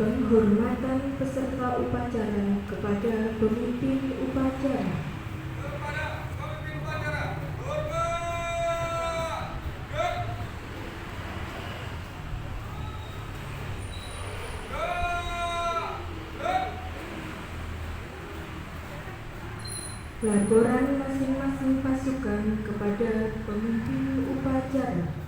Penghormatan peserta upacara kepada pemimpin upacara. Kepada pemimpin upacara, hormat. Gerak. Gerak. Laporan masing-masing pasukan kepada pemimpin upacara.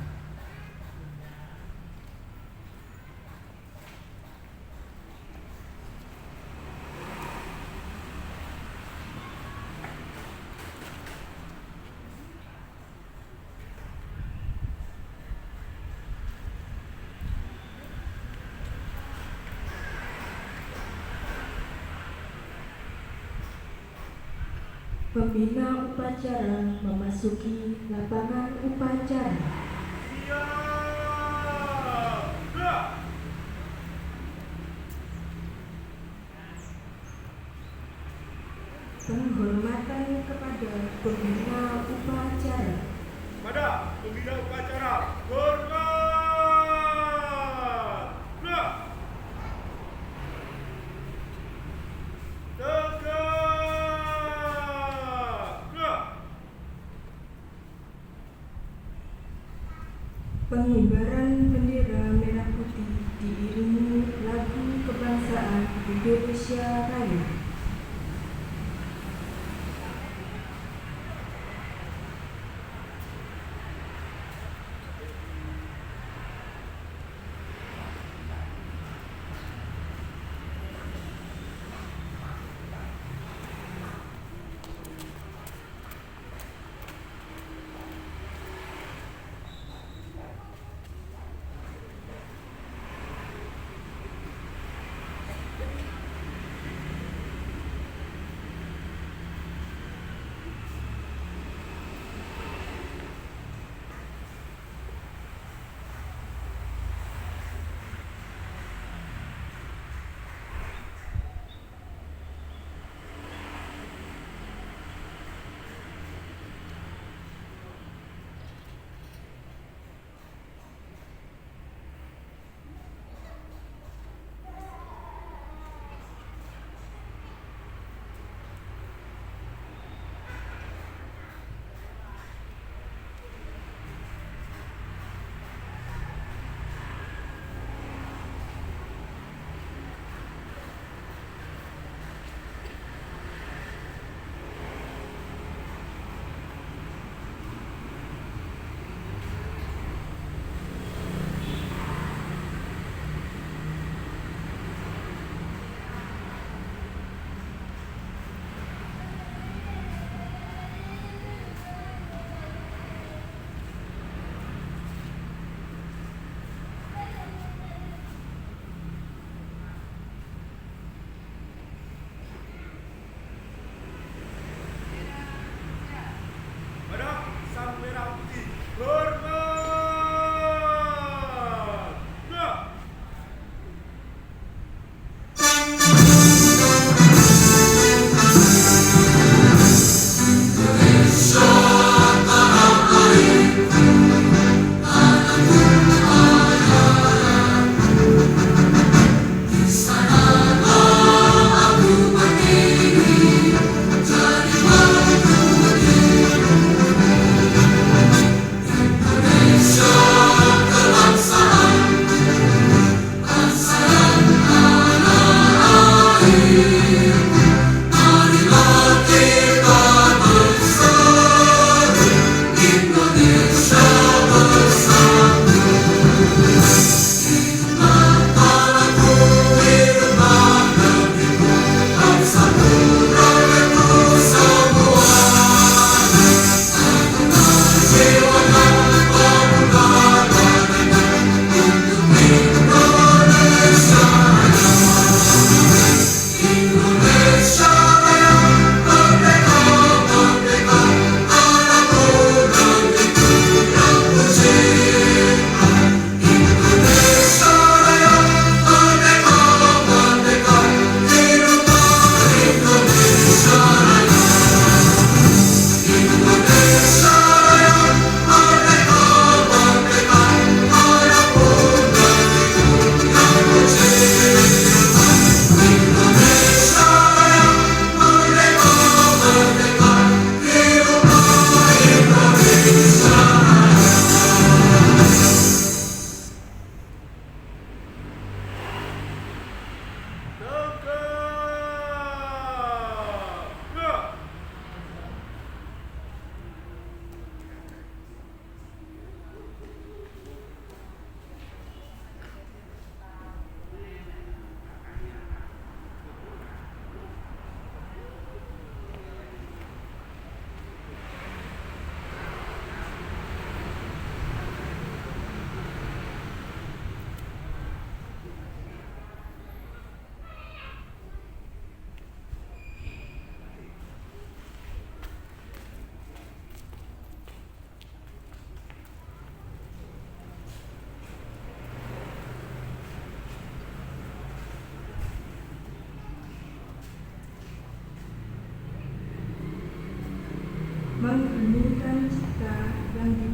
Pembina upacara memasuki lapangan upacara. Siap. Gerak. Penghormatan kepada pembina upacara. Pada pembina upacara, hormat. Gerak. Tegak. Gerak. Pengibaran bendera merah putih diiringi lagu kebangsaan Indonesia Raya.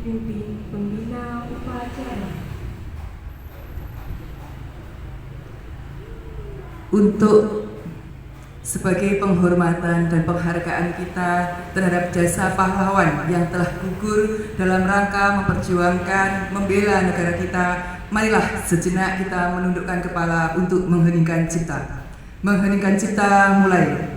dipimpin pembina upacara. Untuk sebagai penghormatan dan penghargaan kita terhadap jasa pahlawan yang telah gugur dalam rangka memperjuangkan, membela negara kita, marilah sejenak kita menundukkan kepala untuk mengheningkan cipta. Mengheningkan cipta mulai.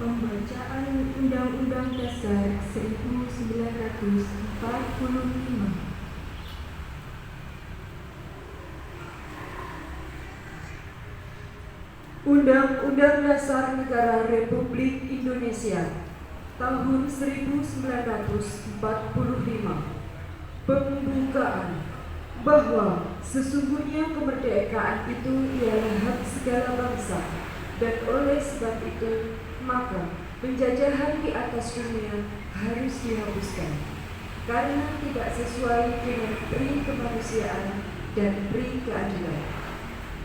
Pembacaan Undang-Undang Dasar 1945. Undang-Undang Dasar Negara Republik Indonesia tahun 1945. Pembukaan bahwa sesungguhnya kemerdekaan itu ialah hak segala bangsa, dan oleh sebab itu maka penjajahan di atas dunia harus dihapuskan karena tidak sesuai dengan pri kemanusiaan dan pri keadilan.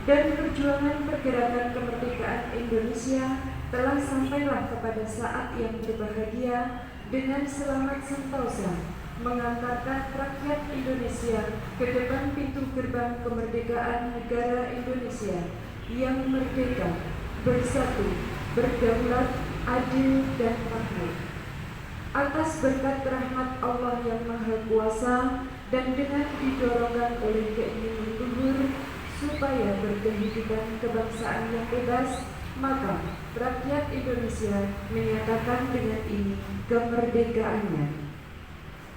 Dan perjuangan pergerakan kemerdekaan Indonesia telah sampailah kepada saat yang berbahagia dengan selamat sentosa mengantarkan rakyat Indonesia ke depan pintu gerbang kemerdekaan negara Indonesia yang merdeka, bersatu, berdaulat, adil, dan makmur. Atas berkat rahmat Allah yang Maha Kuasa dan dengan didorongkan oleh keinginan luhur supaya berkehidupan kebangsaan yang bebas, maka rakyat Indonesia menyatakan dengan ini kemerdekaannya.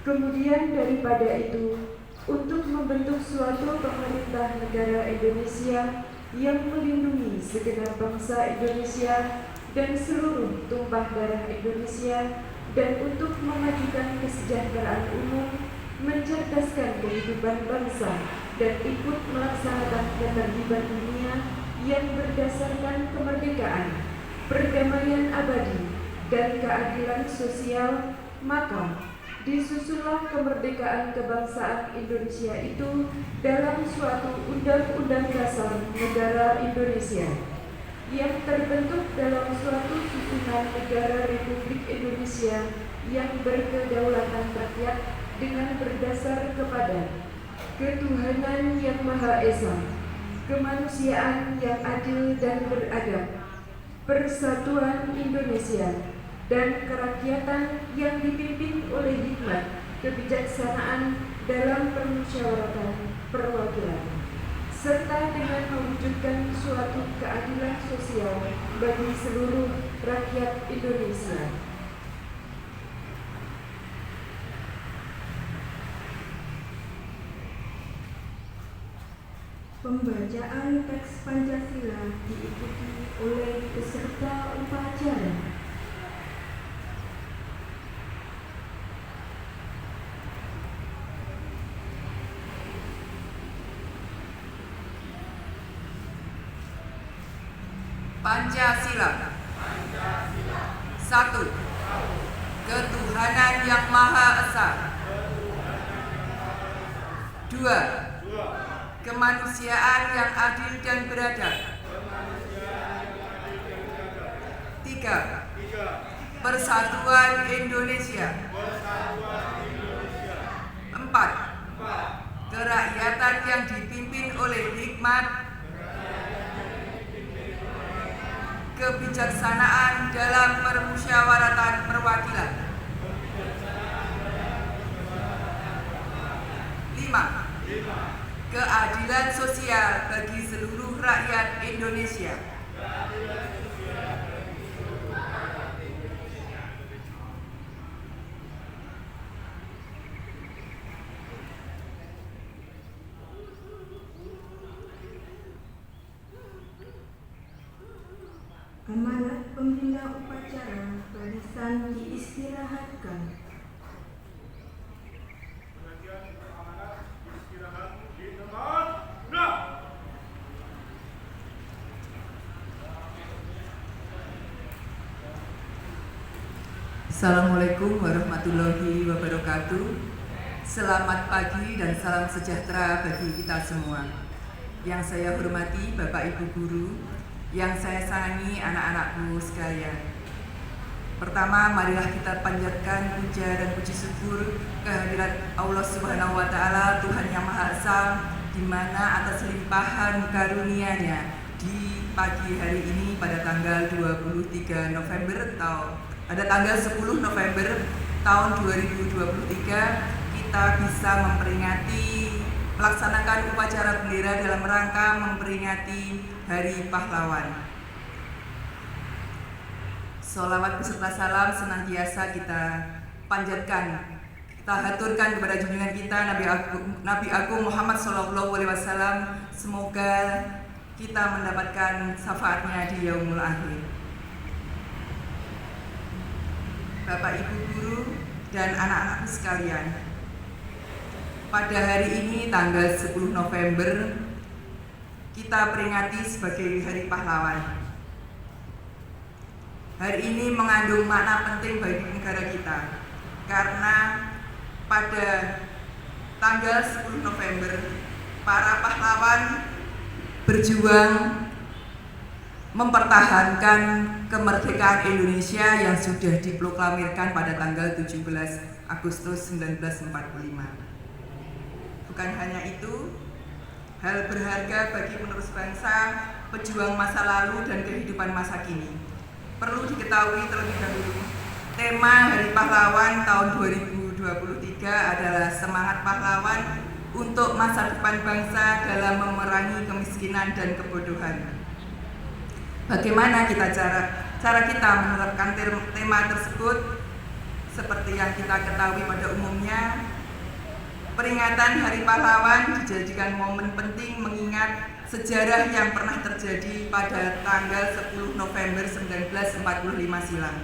Kemudian daripada itu, untuk membentuk suatu pemerintah negara Indonesia yang melindungi segenap bangsa Indonesia dan seluruh tumpah darah Indonesia, dan untuk memajukan kesejahteraan umum, mencerdaskan kehidupan bangsa, dan ikut melaksanakan ketertiban dunia yang berdasarkan kemerdekaan, perdamaian abadi, dan keadilan sosial, maka disusunlah kemerdekaan kebangsaan Indonesia itu dalam suatu Undang-Undang Dasar Negara Indonesia yang terbentuk dalam suatu susunan negara Republik Indonesia yang berkedaulatan rakyat dengan berdasar kepada ketuhanan yang Maha Esa, kemanusiaan yang adil dan beradab, persatuan Indonesia, dan kerakyatan yang dipimpin oleh hikmat kebijaksanaan dalam permusyawaratan perwakilan, serta dengan mewujudkan suatu keadilan sosial bagi seluruh rakyat Indonesia. Pembacaan teks Pancasila diikuti oleh peserta upacara. Pancasila. 1. Ketuhanan yang Maha Esa. 2. Dua. Kemanusiaan yang adil dan beradab. 3. Tiga. Persatuan Indonesia. Persatuan Indonesia. 4. Empat. Kerakyatan yang dipimpin oleh hikmat, kebijaksanaan dalam permusyawaratan perwakilan. 5. Keadilan sosial bagi seluruh rakyat Indonesia. Amanat pembina upacara barisan diistirahatkan. Pengajian amanat istirahat di tempat. Nah. Assalamualaikum warahmatullahi wabarakatuh. Selamat pagi dan salam sejahtera bagi kita semua. Yang saya hormati Bapak Ibu Guru, yang saya sayangi anak-anakku sekalian. Pertama, marilah kita panjatkan puja dan puji syukur kehadirat Allah Subhanahu wa Ta'ala, Tuhan yang Maha Esa, di mana atas limpahan karunia-Nya di pagi hari ini pada tanggal 23 November pada tanggal 10 November tahun 2023 kita bisa melaksanakan upacara bendera dalam rangka memperingati Hari Pahlawan. Sholawat beserta salam senantiasa kita panjatkan, kita haturkan kepada junjungan kita Nabi Agung Muhammad SAW. Semoga kita mendapatkan syafaatnya di yaumul akhir. Bapak Ibu Guru dan anak-anakku sekalian, pada hari ini tanggal 10 November kita peringati sebagai Hari Pahlawan. Hari ini mengandung makna penting bagi negara kita, karena pada tanggal 10 November para pahlawan berjuang mempertahankan kemerdekaan Indonesia yang sudah diproklamirkan pada tanggal 17 Agustus 1945. Bukan hanya itu, hal berharga bagi penerus bangsa, pejuang masa lalu dan kehidupan masa kini. Perlu diketahui terlebih dahulu, tema Hari Pahlawan tahun 2023 adalah semangat pahlawan untuk masa depan bangsa dalam memerangi kemiskinan dan kebodohan. Bagaimana cara kita menerapkan tema tersebut? Seperti yang kita ketahui pada umumnya, peringatan Hari Pahlawan dijadikan momen penting mengingat sejarah yang pernah terjadi pada tanggal 10 November 1945 silam.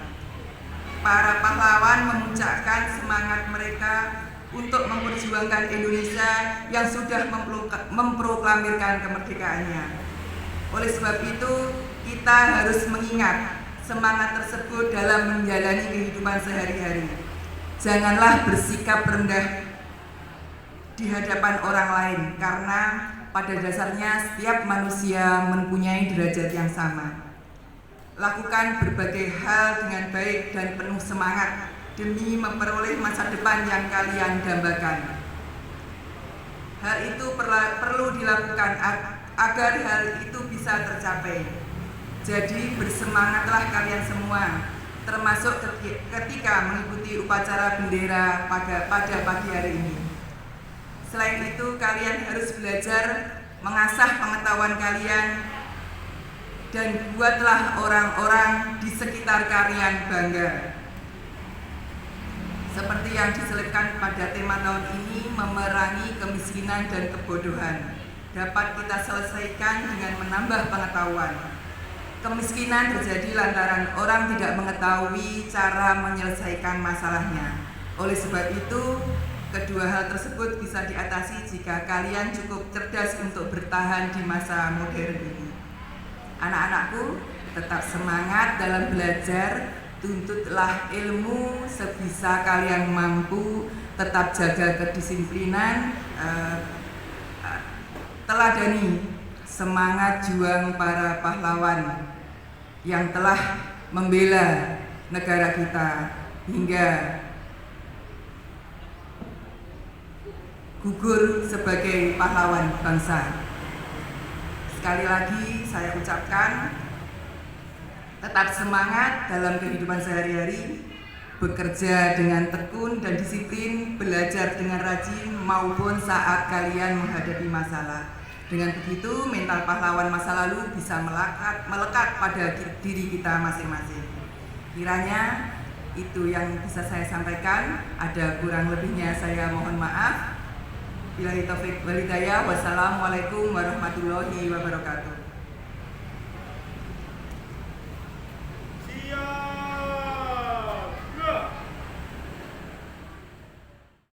Para pahlawan memuncakkan semangat mereka untuk memperjuangkan Indonesia yang sudah memproklamirkan kemerdekaannya. Oleh sebab itu, kita harus mengingat semangat tersebut dalam menjalani kehidupan sehari-hari. Janganlah bersikap rendah di hadapan orang lain, karena pada dasarnya setiap manusia mempunyai derajat yang sama. Lakukan berbagai hal dengan baik dan penuh semangat demi memperoleh masa depan yang kalian dambakan. Hal itu perlu dilakukan agar hal itu bisa tercapai. Jadi bersemangatlah kalian semua, termasuk ketika mengikuti upacara bendera pada pagi hari ini. Selain itu, kalian harus belajar mengasah pengetahuan kalian dan buatlah orang-orang di sekitar kalian bangga. Seperti yang diselipkan pada tema tahun ini, memerangi kemiskinan dan kebodohan dapat kita selesaikan dengan menambah pengetahuan. Kemiskinan terjadi lantaran orang tidak mengetahui cara menyelesaikan masalahnya. Oleh sebab itu, kedua hal tersebut bisa diatasi jika kalian cukup cerdas untuk bertahan di masa modern ini. Anak-anakku, tetap semangat dalam belajar, tuntutlah ilmu sebisa kalian mampu, tetap jaga kedisiplinan, teladani semangat juang para pahlawan yang telah membela negara kita hingga gugur sebagai pahlawan bangsa. Sekali lagi saya ucapkan, tetap semangat dalam kehidupan sehari-hari, bekerja dengan tekun dan disiplin, belajar dengan rajin maupun saat kalian menghadapi masalah. Dengan begitu, mental pahlawan masa lalu bisa melekat pada diri kita masing-masing. Kiranya itu yang bisa saya sampaikan. Ada kurang lebihnya saya mohon maaf. Billahi taufiq wal hidayah. Wassalamualaikum warahmatullahi wabarakatuh. Siap.